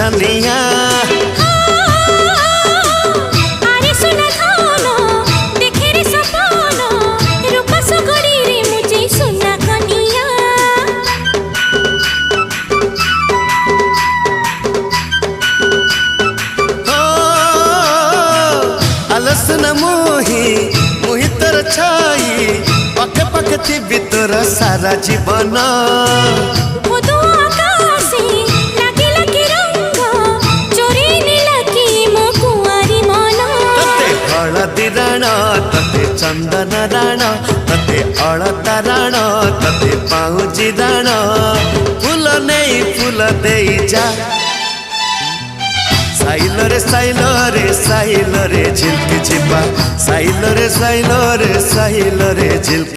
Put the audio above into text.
छनिया आलसन मोही मुही तर छाई पके पके थी भीतर सारा जीवन हलदी राण तते चंदन राण तते अलता राण तते पाउजी राण फूल नहीं फूल दे जा साइल रे झिल्की छिपा साइल रे झिल्की